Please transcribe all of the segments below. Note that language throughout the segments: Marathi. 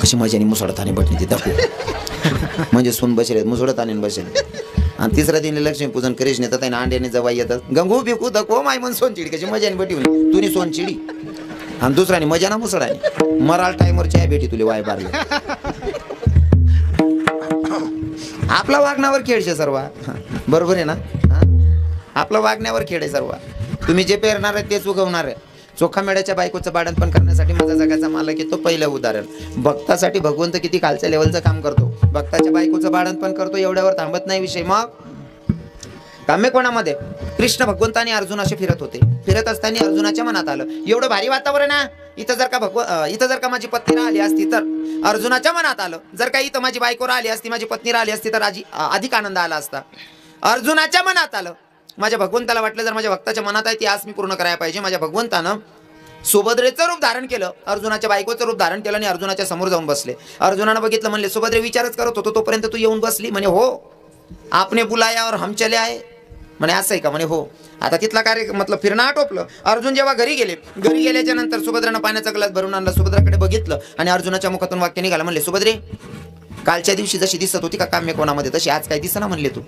कशी मजाने मुसळताने बटणी ती दाखवू म्हणजे सून बसले मुसळताने बसले. आणि तिसऱ्या दिनी लक्ष्मीपूजन करीश नेतात आणि अंड्याने जवाई येतात गंगू बिकू दको माय मन सोनचिडी कशी मजाने बटी तुनी सोनचिडी आणि दुसऱ्याने मजाना मुसळाने मराल टाइमवर चहा भेटी तुले वाय बारले. आपला वागण्यावर खेळशे सर्व बरोबर आहे ना. आपलं वागण्यावर खेळ आहे सर्व. तुम्ही जे पेरणार आहे तेच उगवणार आहे. चोखा मेड्याच्या बायकोचं बाळंतपण करण्यासाठी माझा जगाचा मालक येतो. पहिलं उदाहरण भक्तासाठी भगवंत किती खालच्या लेवलचं काम करतो. भक्ताच्या बायकोचं बाळंतपण करतो एवढ्यावर थांबत नाही विषय. मग काम्य कोणामध्ये कृष्ण भगवंत आणि अर्जुन असे फिरत होते. फिरत असताना अर्जुनाच्या मनात आलं एवढं भारी वातावरण आहे इथं जर का माझी पत्नी राहिली असती तर. अर्जुनाच्या मनात आलं जर का इथं माझी बायको राहिली असती माझी पत्नी राहिली असती तर अधिक आनंद आला असता. अर्जुनाच्या मनात आलं माझ्या भगवंताला वाटलं जर माझ्या भक्ताच्या मनात आहे ती आस मी पूर्ण करायला पाहिजे. माझ्या भगवंतानं सुभद्रेचं रूप धारण केलं अर्जुनाच्या बायकोचं रूप धारण केलं आणि अर्जुनाच्या समोर जाऊन बसले. अर्जुनानं बघितलं म्हणले सुभद्रे विचारच करत होतो तोपर्यंत तू येऊन बसली. म्हणे हो आपने बुलाया और हम चले आए. म्हणे असं आहे का. म्हणे हो. आता तिथला कार्य मतलब फिरणं आटोपलं. अर्जुन जेव्हा घरी गेल्याच्या नंतर सुभद्रानं पाण्याचा ग्लास भरून आणला. सुभद्राकडे बघितलं आणि अर्जुनाच्या मुखातून वाक्य निघालं म्हणले सुभद्रे कालच्या दिवशी जशी दिसत होती का काम्य कोणामध्ये तशी आज काय दिसना म्हणले तू.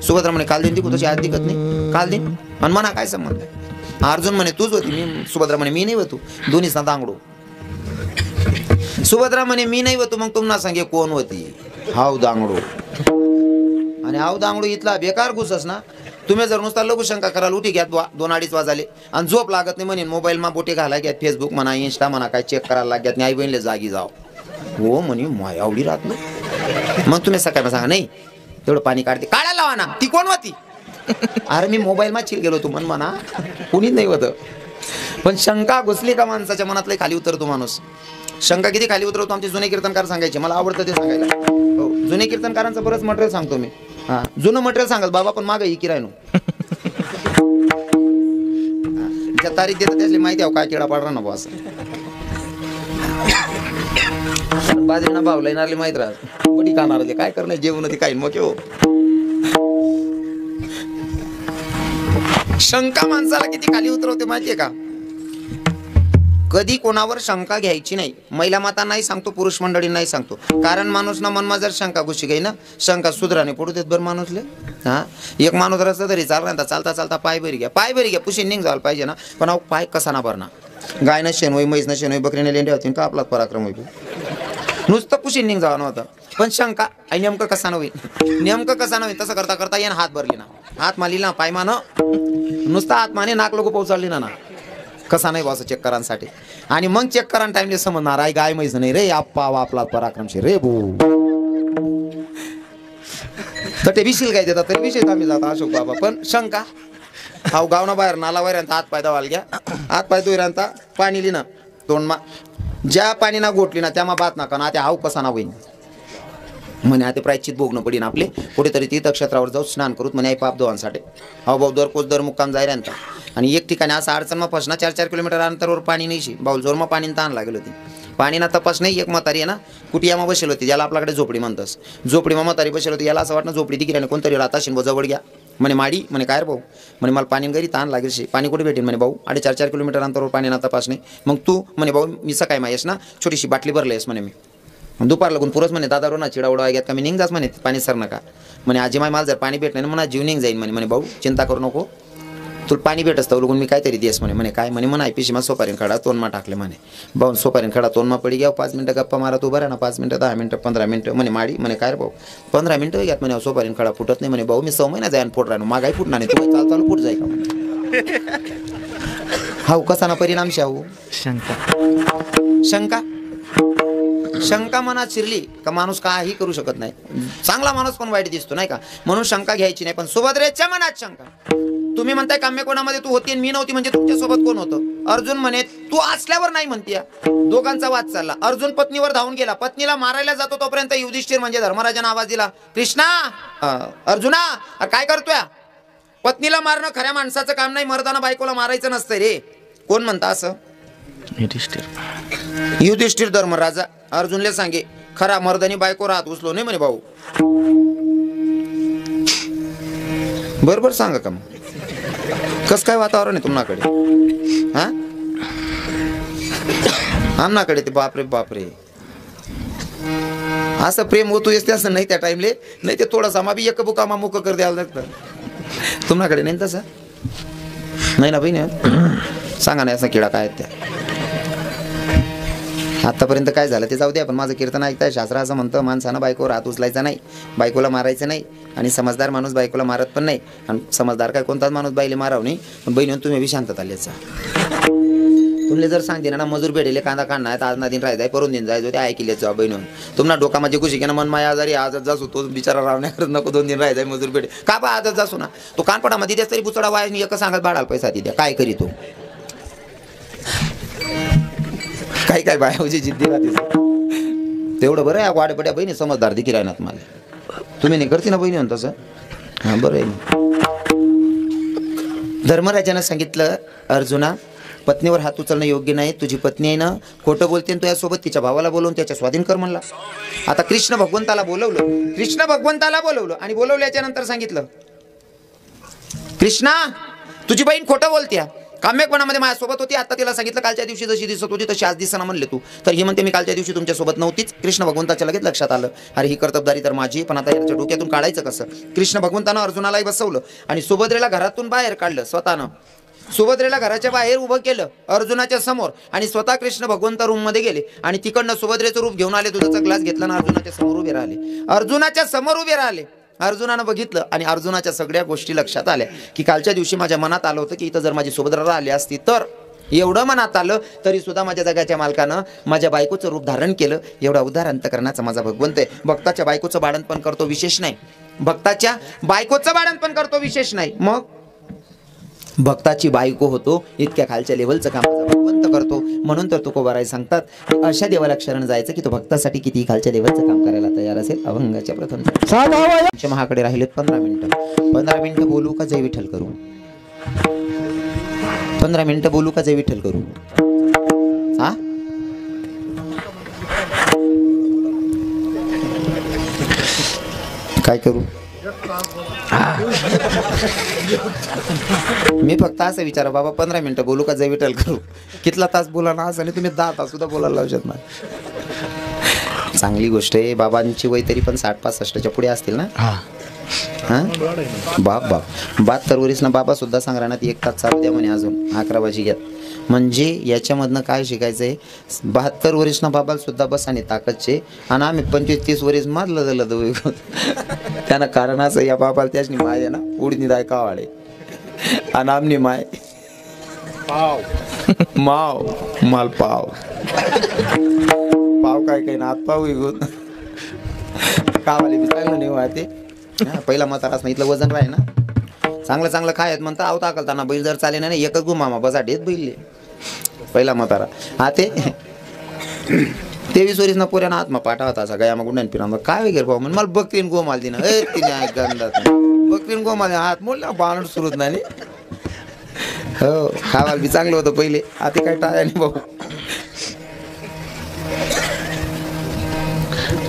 सुभद्रा म्हणे काल दिन दिखू तशी आज दिखत नाही. काल दिन आणि म्हणा काय संबंध. अर्जुन म्हणे तूच होती मी. सुभद्रा म्हणे मी नाही होतो. दोन्हीच ना दांगडू. सुभद्रा म्हणे मी नाही होतो. मग तुम्हाला सांगे कोण होती. हाव दांगडू. आणि हाव दांगडू इथला बेकार घुसस ना. तुम्ही जर नुसता लघुशंका कराल उठी घ्या 2-2:30 वाजले आणि झोप लागत नाही म्हणे मोबाईल मा बोटे घाला घ्या फेसबुक म्हणा इंस्टा म्हणा काय चेक करायला लागत नाही. आई बहिणीला जागी जाव हो म्हणे माय आवडी राहत नाही. मग तुम्ही सकाळी सांगा नाही तेवढं पाणी काढते काढायला लावा ना. ती कोण होती. अरे मी मोबाईल मा चिल गेलो तू म्हणा कुणीच नाही होतं. पण शंका घुसली का माणसाच्या मनातले खाली उतरतो माणूस. शंका किती खाली उतरवतो आमचे जुने कीर्तनकार सांगायचे. मला आवडतं ते सांगायला. हो जुने कीर्तनकारांचं बरंच मटेरियल सांगतो मी. हा जुनं मटेरियल सांगाल बाबा पण मागं ही किरायनो ज्या तारीख देतात त्यातली माहिती आहे काय किडा पाडरा ना बॉस. बाजरीना भाव लाईनारली माहित राहत बडी खाणार काय करणार जेवण ते काही मग हो. शंका माणसाला किती खाली उतरवते माहितीये का. कधी कोणावर शंका घ्यायची नाही. महिला माता नाही सांगतो पुरुष मंडळी नाही सांगतो. कारण माणूस ना मनमा जर शंका घुशी गई ना शंका सुधराने पडू देत बरं माणूसले. हा एक माणूस रस्ता तरी चालता चालता पाय बरी घ्या पुशी निघ जायला पाहिजे ना. पण अहो पाय कसा ना भरना. गाय ना शेण होई म्हैस ना शेण होई बकरीने लेंड्या होती का आपलाच पराक्रम होईल. नुसतं पुशी निघ जावं नव्हतं. पण शंका आई नेमकं कसा नव्हे तसं करता करता येणं हात भरली ना हात मारली ना पाय मान नुसता हात माने नाक लोक पोहोचली ना कसा नाही बॉस चेक करांसाठी. आणि मग चेक करा टाइमले समजणार आहे गाय म्हैस नाही रे आप्पा आपला पराक्रमशी रे भू. तर ते विशील काय देतात तरी विषय आम्ही जातो अशोक बाबा. पण शंका हाव गावना बाहेर नाला वैरांता हात पाय दवाल घ्या हात पाय दुरांता पाणी लिना तोंडमा ज्या पाणी ना गोठली ना त्या बात ना का त्या हाव कसा ना होईन म्हणे आता प्रायश्चित भोगणं पडीन आपले कुठेतरी तीर्थक्षेत्रावर जाऊ स्नान करूत म्हणे पाप दोहांसाठी. हाव भाऊ दर मुक्काम जाय राहता. आणि एक ठिकाणी असं अडचण फसना 4-4 किलोमीटर अंतरावर पाणी नाही बाऊल जोरमा पाणी ताण लागेल होती. पाणी ना तपास नाही. एक म्हातारी आहे ना कुटियामा बसेल होती ज्याला आपल्याकडे झोपडी म्हणतस. झोपडीमा म्हातारी बसेल होती. याला असं वाटतं झोपडी तिकडे कोणतरी राहता शिंबो जवळ घ्या म्हणे माडी म्हणे काय रे भाऊ म्हणे मला पाणी घरी ताण लागेल शे पाणी कुठे भेटेल म्हणे भाऊ 4.5 किलोमीटर अंतरावर पाणी ना तपास नाही. मग तू म्हणे भाऊ मी सकाळी माहीस ना छोटीशी बाटली भरलेस म्हणे मी दुपार लागून पुरच म्हणे दादा रोना चिडावडा घ्यात का मी निघ जास म्हणे पाणी सर नका म्हणे आजी माय मला जर पाणी भेटणार म्हणा जीव निघ जाईन म्हणे भाऊ चिंता करू नको तुला पाणी भेटस तर लगून मी काहीतरी देस म्हणे काय म्हणे पिशीमा सोपारीन खडा तोंडमा टाकले म्हणे भाऊ सोपारीन खडा तोंडमा पडी घ्या 5 मिनिटं गप्पा मारा तू बरं ना 5 मिनिटं 10 मिनिटं 15 मिनिटं म्हणे माडी म्हणे काय रे भाऊ 15 मिनिटं घ्यात म्हणे सोपारीन खडा फुटत नाही म्हणे भाऊ मी 6 महिना जाईन फुट राहणं मागाही फुटणार नाही तू चालू फुट जाय का म्हणे. हाऊ कसा ना परिणाम शाहू शंका मनात शिरली का माणूस काही करू शकत नाही. चांगला माणूस पण वाईट दिसतो नाही का. म्हणून शंका घ्यायची नाही. पण सुभद्रेच्या मनात शंका. तुम्ही म्हणताय काम्य कोणामध्ये तू होती आणि मी नव्हती म्हणजे तुमच्यासोबत कोण होतं. अर्जुन म्हणे तू असल्यावर नाही म्हणतीय. दोघांचा वाद चालला. अर्जुन पत्नीवर धावून गेला. पत्नीला मारायला जातो तोपर्यंत युधिष्ठिर म्हणजे धर्मराजाने आवाज दिला कृष्णा अर्जुना काय करतोय. पत्नीला मारणं खऱ्या माणसाचं काम नाही. मर्दाना बायकोला मारायचं नसतं रे. कोण म्हणता असं. युधिष्ठिर धर्मराजा अर्जुनला सांगे खरा मर्दानी बायको राहत उचलो नाही म्हणे भाऊ. बरोबर सांगा का मग कस काय वातावरण आहे तुम्हाकडे. हा आमनाकडे ते बापरे असं प्रेम होतो येते असं नाही त्या टाइमले, नाही ते थोडासा मा बी एक बुका मा मुक कर द्यायला लागतं. तुमच्याकडे नाही तसं नाही ना बहिणी? सांगा नाही असा किडा काय आहेत त्या. आतापर्यंत काय झालं ते जाऊ द्या, पण माझं कीर्तन ऐकताय. शास्त्र असं म्हणतं माणसानं बायकोवर हात उचलायचा नाही, बायकोला मारायचं नाही, आणि समजदार माणूस बायकोला मारत पण नाही. आणि समजदार काय कोणताच माणूस बाईले माराव नाही. पण बहिणी तुम्ही बी शांतता आल्याचा. तुम्ही जर सांगते ना मजूर भेटेले कांदा काढणार आज ना दिन राहायचं परून दिन जायचं ते ऐकले जा बहिणी. तुम्हाला डोका माझी खुशी की ना मन माया आजारी आजच जासू तो बिचारा राहण्याकरत नको 2 दिन राहायचं मजूर भेटे का बा आजच जासू ना. तो कानपडामध्ये त्याच तरी बुचडा वाया एक सांगत बाळाला पैसा द्या काय करी तो. काही काय बायाची जिद्दी राहते तेवढं बरं आहे. वाड्यापड्या बहिणी समजदार देखील राहणार मला. तुम्ही नाही करते ना बहिणी म्हणून तसं. हां बरं आहे. धर्मराजानं सांगितलं अर्जुना पत्नीवर हात उचलणं योग्य नाही. तुझी पत्नी आहे ना खोटं बोलते तुझ्यासोबत तिच्या भावाला बोलवून त्याच्या स्वाधीन कर म्हणला. आता कृष्ण भगवंताला बोलवलं आणि बोलवल्याच्या नंतर सांगितलं कृष्णा तुझी बहीण खोटं बोलते. काम्यकपणामध्ये माझ्यासोबत होती. आता तिला सांगितलं कालच्या दिवशी जशी दिसत होती तशी आज दिसना म्हणले तू. तर ही म्हणते मी कालच्या दिवशी तुमच्यासोबत नव्हतीच. कृष्ण भगवंताच्या लगेच लक्षात आलं अरे ही कर्तबदारी तर माझी, पण आता याच्या डोक्यातून काढायचं कसं. कृष्ण भगवंतानं अर्जुनालाही बसवलं आणि सुभद्रेला घरातून बाहेर काढलं स्वतःनं. सुभद्रेला घराच्या बाहेर उभं केलं अर्जुनाच्या समोर आणि स्वतः कृष्ण भगवंत रूम मध्ये गेले आणि तिकडनं सुभद्रेचं रूप घेऊन आले. दुधाचा ग्लास घेतला ना अर्जुनाच्या समोर उभे राहिले. अर्जुनानं बघितलं आणि अर्जुनाच्या सगळ्या गोष्टी लक्षात आल्या की कालच्या दिवशी माझ्या मनात आलं होतं की इथं जर माझी सुभद्रा आली असती तर. एवढं मनात आलं तरी सुद्धा माझ्या जगाच्या मालकानं माझ्या बायकोचं रूप धारण केलं. एवढा उदार अंतकरणाचा माझा भगवंत आहे. भक्ताच्या बायकोचं बाळण पण करतो विशेष नाही. मग भक्ताची बायको होतो इतक्या खालच्या लेवलचं काम भगवंत करतो. म्हणून तर तुकोबाराय सांगतात अशा देवाला शरण जायचं की तो भक्तासाठी किती खालच्या लेवलचं काम करायला तयार असेल. अभंगाच्या प्रथम महाकडे राहिलेत 15 मिनिटं बोलू का जय विठ्ठल करू. 15 मिनिटं बोलू का जय विठ्ठल करू. हा काय करू. मी फक्त असं विचारा बाबा 15 मिनिटं बोलू का जय विठ्ठल करू. कितला तास बोला ना असं आणि तुम्ही 10 तास सुद्धा बोलायला लावू शकत नाही. चांगली गोष्ट आहे. बाबांची वय तरी पण 60-65च्या पुढे असतील ना. हां बाप 72 वर्ष ना बाबा सुद्धा संग्रहात 1 तास चालू द्या म्हणे अजून 11 वाजी घ्यात. म्हणजे याच्यामधनं काय शिकायचं आहे. 72 वर्ष ना बाबाला सुद्धा बसाने ताकदचे आणि आम्ही 25-30 वर्ष मारलं झालं त्यांना कारण असं या बाबाला त्याची माय आहे ना उडणी दाय कावाळे आणि आमनी माय माल पाव काय ना आत पाव कावाले बी चांगलं नाही वाहते. पहिला म्हातारास ना इथलं वजन राही ना चांगलं खायत म्हणता आवता अकलताना बैल जर चाले ना एकच गुमामा बसा डेत बैलले पहिला म्हातारा. हा ते 23 वर्ष ना पोऱ्यानं आत्मा पाठवता असा गया मग गुंडान पिरा मग काय वगैरे भाऊ म्हण मला बकरीन गोमाल दिना तिने गंधात बकरीन गोमाल हात मोडला बाण सुरूच नाही. हो खावाल बी चांगलं होतं पहिले. आता काय टाळ्या नाही भाऊ.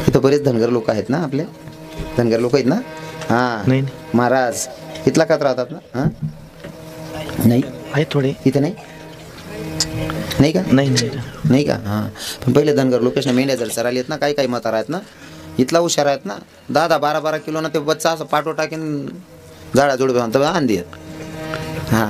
इथं बरेच धनगर लोक आहेत ना आपले. धनगर लोक आहेत ना. हा महाराज इथला कात राहतात ना. हा नाही आहे थोडे इथे नाही का नाही का. हां पण पहिले धनगर लोकेश मेंढ्या जर चराली आहेत ना काही म्हातारा आहेत ना इथला हुशार आहेत ना 10-12 किलो ना ते बच्चा असं पाठो टाकीन झाडा जोड आणली आहेत. हां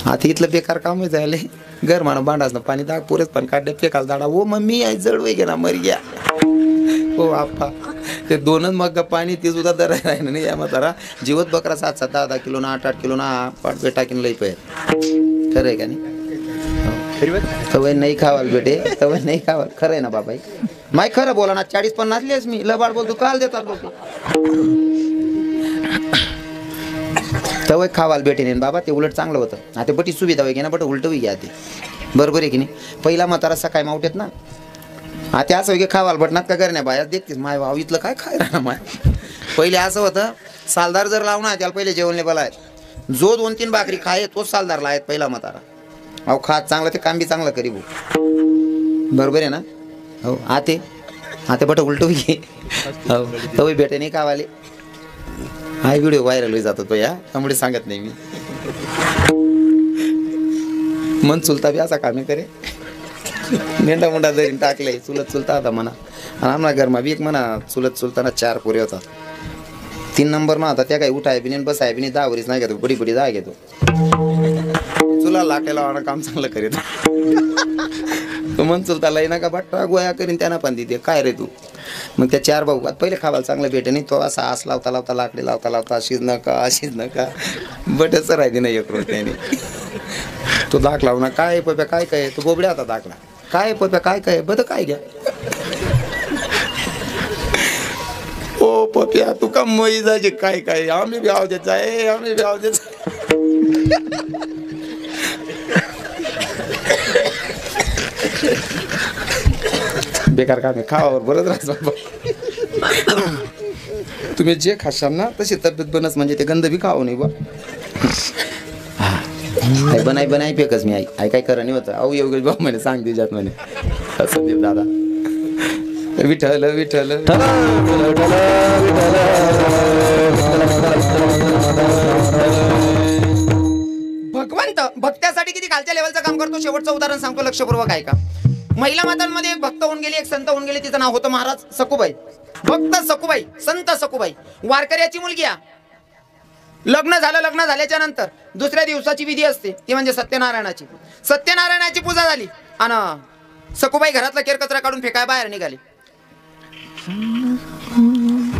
आता इथलं बेकार काम झाले. घर म्हणा भांडास ना पाणी दाग पुरेच पण काढले फेकाल दाडा ओ मम्मी आहे जड वे गेला मर गया हो आप्पा ते 2च मग पाणी ते सुद्धा दर राहिलं नाही. या म्हातारा जीवत बकरा 7-10 किलो ना 8-8 किलो ना पाठ टाकीन लई पाय खरं आहे का नाही. तवय नाही खावाल बेटे तवय नाही खावाल खरं आहे ना बाबाई. माय खरं बोला ना 40-50 लेस मी लबाड बोलतो काल देतात लोक तवय खावाल बेटे नाही बाबा. ते उलट चांगलं होतं. आता बटी सुविधा वगैरे ना बट उलट वगैरे घ्या ते बरोबर आहे की नाही. पहिला म्हातारा सकाळी मावटेत ना आता असं वगैरे खावाल बटनात का करण्या बाया देखतेस माय भाऊ इथलं काय खाय ना माय. पहिले असं होतं सालदार जर लावणार त्याला पहिले जेवणले बोला आहेत जो 2-3 भाकरी खाय तोच सालदारला आहेत पहिला म्हातारा. अहो खात चांगलं ते काम बी चांगलं करी भाऊ बरोबर आहे ना. हो आता बट उलट घे हो तवय भेटे नाही खावाले. हा व्हिडिओ व्हायरल होई जातो तो या त्यामुळे सांगत नाही मी. मन चुलता बी असा कामे करे मेंढा मुंडा जरी टाकले चुलत चुलता आता म्हणा. आणि आम्हाला घरमा बी एक म्हणा चुलत चुलताना 4 पोरे होता. 3 नंबर ना आता त्या काही उठाय बी नाही बसाय बी नाही 10 वरीच नाही घेतो बडी बडी 10 घेतो. चुला लाटेला वाणं काम चांगलं करीत तो मन चुलता लई नका बट्टा गोया करीन त्यांना पण तिथे काय रे तू. मग त्या 4 भाऊ पहिले खावायला चांगलं भेटे नाही तो असा आस लावता लावता लाकडे लावता लावता अशीच नका बटच राहिली नाही एक रोज त्याने. तो दाख लावणार काय पप्या काय काय तो बोबड्या आता दाखला काय पप्या काय काय बद काय घ्या. ओ पप्या तू का मई जायचे काय काय आम्ही बी आव द्यायचा आहे आम्ही बी आव द्यायचा. बेकार काम आहे खावावर बरंच राहत बाबा. तुम्ही जे खाशाल ना तशी तब्येत बनच म्हणजे ते गंध बी खावं नाही बा. बनाई फेकच मी आई काय करा नाही होतं अहो एवढं भाऊ म्हणे सांग दिजात म्हणे असं देव दादा विठ्ठल विठ्ठल भगवंत भक्त्यासाठी किती खालच्या लेवलचं काम करतो. शेवटचं उदाहरण सांगतो लक्षपूर्वक ऐका. महिला मातांमध्ये एक भक्त होऊन गेली एक संत होऊन गेली तिचं नाव होतं महाराज सखुबाई. भक्त सखुबाई संत सखुबाई वारकऱ्याची मुलगी आहे. लग्न झाल्याच्या नंतर दुसऱ्या दिवसाची विधी असते ती म्हणजे सत्यनारायणाची पूजा झाली आणि सखुबाई घरातला केर कचरा काढून फेकाय बाहेर निघाली.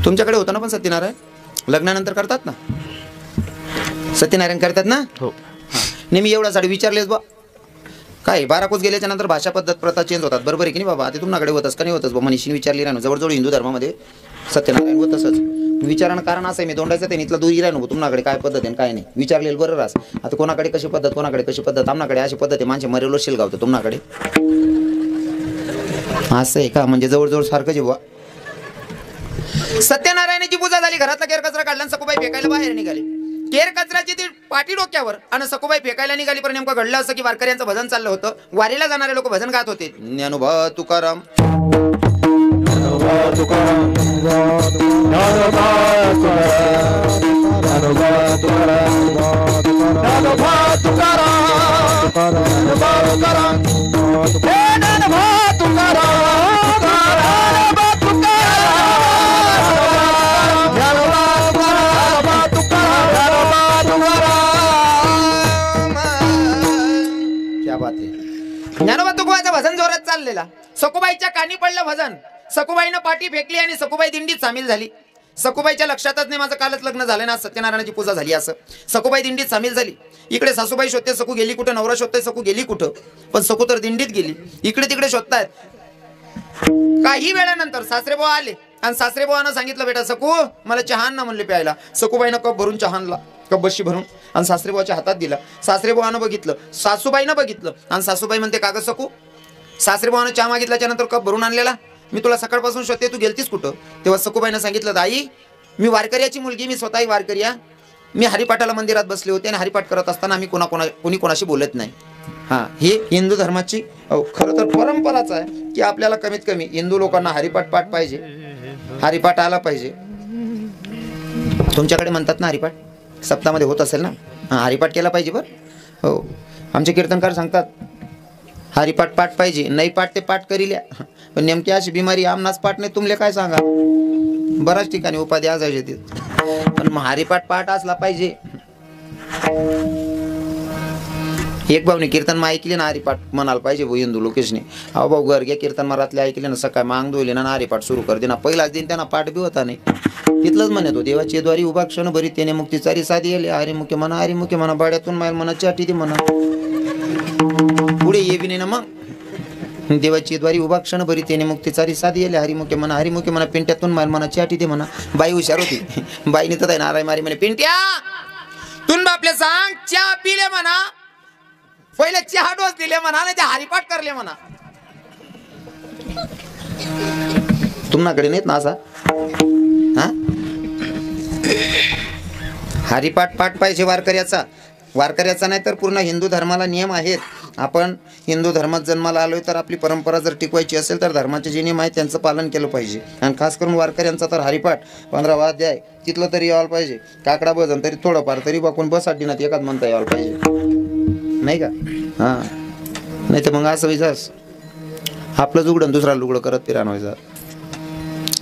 तुमच्याकडे होतं ना पण सत्यनारायण लग्नानंतर करतात ना सत्यनारायण करतात ना हो. नेहमी एवढ्यासाठी विचारलेच बा काय 12 कोस गेल्याच्या नंतर भाषा पद्धत प्रथा चेंज होतात बरोबर आहे की नाही बाबा. ते तुमच्याकडे होतच का नाही होतच बा मनीषीने विचारली राहणं जवळजवळ हिंदू धर्मामध्ये सत्यनारायण होत तसंच. विचारानं कारण असं आहे मी दोंडायचं ते इथला दूर राहिलो तुमच्याकडे काय पद्धत आहे काय नाही विचारलेलं बरं रास. आता कोणाकडे कशी पद्धत आमच्याकडे अशी पद्धत आहे माणसे मरेलो शिलगावतं तुमच्याकडे असं आहे का म्हणजे जवळजवळ सारखं जेव्हा. सत्यनारायणाची पूजा झाली घरातला केर कचरा काढला सखुबाई फेकायला बाहेर निघाली. केर कचऱ्याची ती पाठी डोक्यावर आणि सखुबाई फेकायला निघाली. पण नेमकं घडलं असं की वारकऱ्यांचं भजन चाललं होतं. वारीला जाणारे लोक भजन गात होते. ज्ञानोबा तुकाराम ज्ञानोबा तुकोबाचं भजन जोरात चाललेला. सखुबाईच्या कानी पडलं भजन. सखुबाईनं पाठी फेकली आणि सखुबाई दिंडीत सामील झाली. सखुबाईच्या लक्षातच नाही माझं कालच लग्न झालं ना सत्यनारायणाची पूजा झाली असं. सखुबाई दिंडीत सामील झाली. इकडे सासूबाई शोधते सखू गेली कुठं नवरा शोधते सखू गेली कुठं. पण सखू तर दिंडीत गेली. इकडे तिकडे शोधतायत. काही वेळानंतर सासरेबुवा आले आणि सासरेबुवानं सांगितलं बेटा सखू मला चहा आण ना म्हणले प्यायला. सखुबाईनं कप भरून चहा आणला कप बशी भरून आणि सासरेबुवाच्या हातात दिला. सासरेबुवानं बघितलं सासूबाईनं बघितलं आणि सासूबाई म्हणते कागद सखू सासरेबुवानं चहा मागितल्याच्या नंतर कप भरून आणलेला मी तुला सकाळपासून शोधते तू गेलतीस कुठं. तेव्हा सखुबाईनं सांगितलं आई मी वारकऱ्याची मुलगी मी स्वतःही वारकरी मी हरिपाठाला मंदिरात बसले होते आणि हरिपाठ करत असताना मी कोणी कोणाशी बोलत नाही. हां हे हिंदू धर्माची खरं तर परंपराच आहे की आपल्याला कमीत कमी हिंदू लोकांना हरिपाठ पाठ पाहिजे हरिपाठ आला पाहिजे. तुमच्याकडे म्हणतात ना हरिपाठ सप्ताहामध्ये होत असेल ना हरिपाठ केला पाहिजे बरं हो. आमचे कीर्तनकार सांगतात हरिपाठ पाठ पाहिजे नाही पाठ ते पाठ करील्या पण नेमकी अशी बिमारी आमनाच पाठ नाही तुमले काय सांगा बऱ्याच ठिकाणी उपाधी असायचे पण हरिपाठ पाठ असला पाहिजे. एक भाऊने कीर्तन मा ऐकले ना हरिपाठ म्हणाल पाहिजे भाऊ हिंदू लोकेशने अहो भाऊ घर घ्या कीर्तन मारातले ऐकले ना सकाळी मांग धुवले ना हरिपाठ सुरू कर दे ना पहिलाच दिन त्यांना पाठ बी होता नाही. तिथलंच म्हणत हो देवाची द्वारी उभा क्षण भरी त्याने मुक्ती चारी साधी येले हरिमुखे म्हणा बाड्यातून मायल म्हणा चाटी दे म्हणा पुढे ये बी नाही ना मग देवाची द्वारी उभा क्षण भरी त्याने मुक्ती चारी साधी येले हरिमुखे म्हणा पिंट्यातून मायल म्हणा चाटी दे म्हणा. बाई हुशार होती बाईने तर नाराय मारी म्हणे पिंट्या तुन बापले सांग चहा पिले म्हणा पहिले चहा डोस दिले म्हणा नाही ते हरिपाठ करले म्हणा. तुमच्याकडे नाहीत ना असा हा हरिपाठ पाठ पाहिजे वारकऱ्याचा नाही तर पूर्ण हिंदू धर्माला नियम आहेत. आपण हिंदू धर्मात जन्माला आलोय तर आपली परंपरा जर टिकवायची असेल तर धर्माचे जे नियम आहेत त्यांचं पालन केलं पाहिजे. आणि खास करून वारकऱ्यांचा तर हरिपाठ 15 वाद्य तिथलं तरी यायला पाहिजे. काकडा भजन तरी थोडंफार तरी बाकून बस अड्डीनात एकाच म्हणता यायला पाहिजे नाही का. हा, नाही तर मग असं व्हायचं, आपलं उघडं दुसरा लुगडं करत फिरान व्हायचं.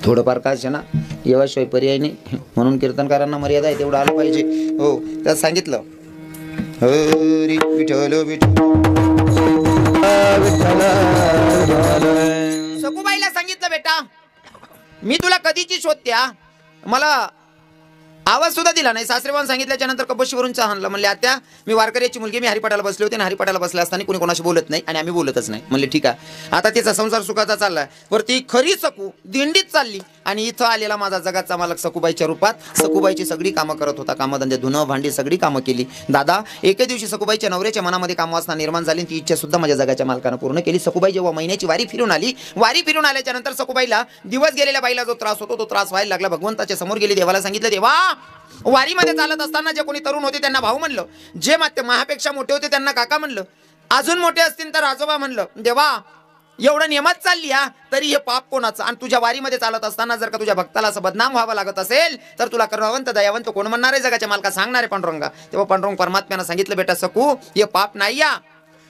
थोडंफार काय आहे ना, येवाशिवाय पर्याय नाही. म्हणून कीर्तनकारांना मर्यादा आहे, तेवढं आलं पाहिजे. हो, त्यात सांगितलं हरी विठ्ठल विठ्ठल. सखूबाईला सांगितलं, बेटा मी तुला कधीची शोधत्या, मला आवाज सुद्धा दिला नाही. सासरेबान सांगितल्याच्या नंतर कपशीवरून चहा आणलं. म्हणले आत्या मी वारकऱ्याची मुलगी, मी हरिपाठाला बसले होते आणि हरिपाठाला बसले असताना कोणी कोणाशी बोलत नाही आणि आम्ही बोलतच नाही. म्हणले ठीक आहे, आता तिचा संसार सुखाचा चाललाय. वरती खरी सकू दिंडीत चालली आणि इथं आलेला माझा जगाचा मालक सखूबाईच्या रूपात सखूबाईची सगळी कामं करत होता. कामधंदे, धुणं भांडी सगळी कामं केली. दादा, एके दिवशी सखूबाईच्या नवऱ्याच्या मनामध्ये कामवासना निर्माण झाली, ती इच्छा सुद्धा माझ्या जगाच्या मालकानं पूर्ण केली. सखूबाई जेव्हा महिन्याची वारी फिरून आली, वारी फिरून आल्याच्या नंतर सखूबाईला दिवस गेलेल्या बाईला जो त्रास होतो तो त्रास व्हायला लागला. भगवंताच्या समोर गेली, देवाला सांगितलं, देवा वारीमध्ये चालत असताना जे कोणी तरुण होते त्यांना भाऊ म्हणलं, जे महापेक्षा मोठे होते त्यांना काका म्हणलं, अजून मोठे असतील तर आजोबा म्हणलं. देवा एवढं नियमात चालली हा, तरी हे पाप कोणाचं? आणि तुझ्या वारीमध्ये चालत असताना जर का तुझ्या भक्ताला असं बदनाम व्हावं लागत असेल तर तुला करुणावंत दयावंत कोण म्हणणार आहे? जगाच्या मालका सांगणारे पांडुरंगा. तेव्हा पांडुरंग परमात्म्यानं सांगितलं, बेटा सकू हे पाप नाही या.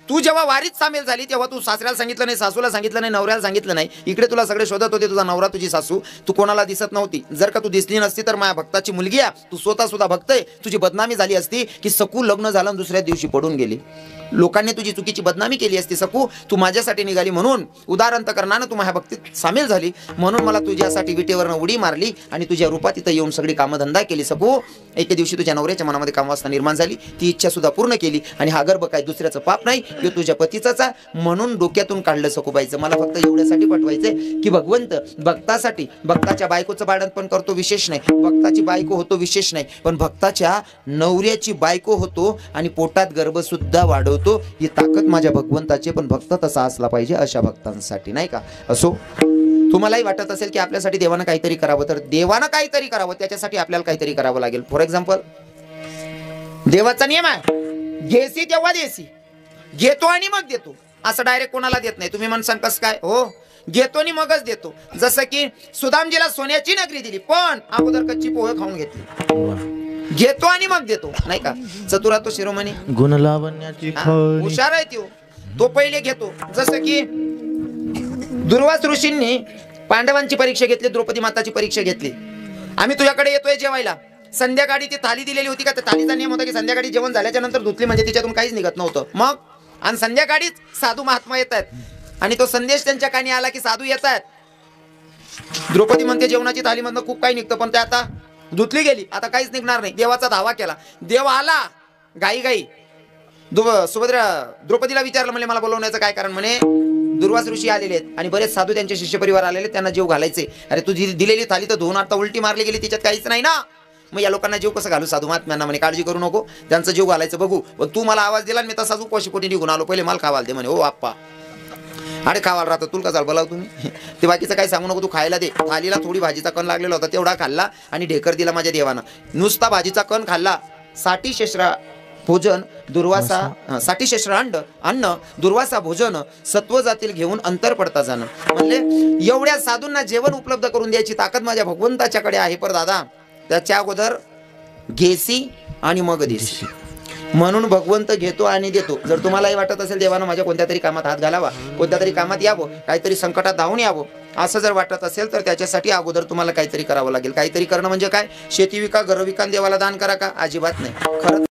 तू जेव्हा वारीत सामील झाली तेव्हा तू सासऱ्याला सांगितलं नाही, सासूला सांगितलं नाही, नवऱ्याला सांगितलं नाही. इकडे तुला सगळे शोधत होते, तुझा नवरा तुझी सासू, तू कोणाला दिसत नव्हती. जर का तू दिसली नसती तर माझ्या भक्ताची मुलगी आहे, तू स्वतः सुद्धा भक्त आहे, तुझी बदनामी झाली असती की सकू लग्न झालं आणि दुसऱ्या दिवशी पडून गेली. लोकांनी तुझी चुकीची बदनामी केली असती. सकू तू माझ्यासाठी निघाली म्हणून उदाहरण करणानं तू माझ्या भक्तीत सामील झाली, म्हणून मला तुझ्यासाठी विटेवरनं उडी मारली आणि तुझ्या रूपात इथं येऊन सगळी कामधंदा केली. सकू एके दिवशी तुझ्या नवऱ्याच्या मनामध्ये कामवासना निर्माण झाली, ती इच्छा सुद्धा पूर्ण केली आणि हा गर्भ काय दुसऱ्याचं पाप नाही, हे तुझ्या पतीचाच आहे. म्हणून डोक्यातून काढलं सखूबाईचं. मला फक्त एवढ्यासाठी पटवायचंय की भगवंत भक्तासाठी, भक्ताच्या बायकोचं भाडण पण करतो विशेष नाही, भक्ताची बायको होतो विशेष नाही, पण भक्ताच्या नवऱ्याची बायको होतो आणि पोटात गर्भ सुद्धा वाढवतो. ही ताकद माझ्या भगवंताची, पण भक्त तसा असला पाहिजे अशा भक्तांसाठी, नाही का? असो, तुम्हालाही वाटत असेल की आपल्यासाठी देवानं काहीतरी करावं, तर देवानं काहीतरी करावं त्याच्यासाठी आपल्याला काहीतरी करावं लागेल. फॉर एक्झाम्पल, देवाचा नियम आहे, घेसी तेव्हा देसी, घेतो आणि मग देतो, असं डायरेक्ट कोणाला देत नाही. तुम्ही म्हणसान कसं काय? हो, घेतो आणि मगच देतो. जसं की सुदामजीला सोन्याची नगरी दिली, पण अगोदर कच्ची पोहे खाऊन घेतली. घेतो आणि मग देतो, नाही का? चतुरा तो शिरोमणी, गुण लावण्याची हुशार आहे तो पहिले घेतो. जसं की दुर्वास ऋषींनी पांडवांची परीक्षा घेतली, द्रौपदी माताची परीक्षा घेतली. आम्ही तुझ्याकडे येतोय जेवायला, संध्याकाळी ती थाली दिलेली होती का? त्या थालीचा नियम होता की संध्याकाळी जेवण झाल्याच्या नंतर धुतली म्हणजे तिच्यातून काहीच निघत नव्हतं. मग आणि संध्याकाळीच साधू महात्मा येत आहेत आणि तो संदेश त्यांच्या कानी आला की साधू येत आहेत. द्रौपदी म्हणते जेवणाची थालीमधनं खूप काही निघतं, पण ते आता धुतली गेली, आता काहीच निघणार नाही. देवाचा धावा केला, देव आला गाई सुभद्रा द्रौपदीला विचारलं, म्हणजे मला बोलवण्याचं काय कारण? म्हणे दुर्वास ऋषी आलेले आहेत आणि बरेच साधू त्यांचे शिष्य परिवार आलेले, त्यांना जेव घालायचे. अरे तुझी दिलेली थाली तर धुवून आता उलटी मारली गेली, तिच्यात काहीच नाही ना, मग या लोकांना जीव कसं घालू? साधू महात्म्यांना म्हणे काळजी करू नको, त्यांचं जीव घालायचं बघू. पण तू मला आवाज दिला, मी तसाच उपाशी पोटी निघून आलो, पहिले मला खावाल दे. म्हणे हो आप्पा, अरे खावाल राहतं तुला का चाल बोलाव तुम्ही, ते बाकीचं काही सांगू नको, तू खायला दे. थालीला थोडी भाजीचा कण लागलेला होता, तेवढा खाल्ला आणि ढेकर दिला माझ्या देवानं. नुसता भाजीचा कण खाल्ला. 60 शेषरा भोजन दुर्वासा, 60 शेषरा अन्न दुर्वासा भोजन, सत्व जातील घेऊन अंतर पडता जाणं. म्हणले एवढ्या साधूंना जेवण उपलब्ध करून द्यायची ताकद माझ्या भगवंताच्याकडे आहे. पर दादा त्याच्या अगोदर घेसी आणि मग देसी, म्हणून भगवंत घेतो आणि देतो. जर तुम्हालाही वाटत असेल देवानं माझ्या कोणत्या तरी कामात हात घालावा, कोणत्या तरी कामात यावं, काहीतरी संकटात धावून यावं, असं जर वाटत असेल तर त्याच्यासाठी अगोदर तुम्हाला काहीतरी करावं लागेल. काहीतरी करणं म्हणजे काय? शेती विका, घर विका, देवाला दान करा का? अजिबात नाही. खरं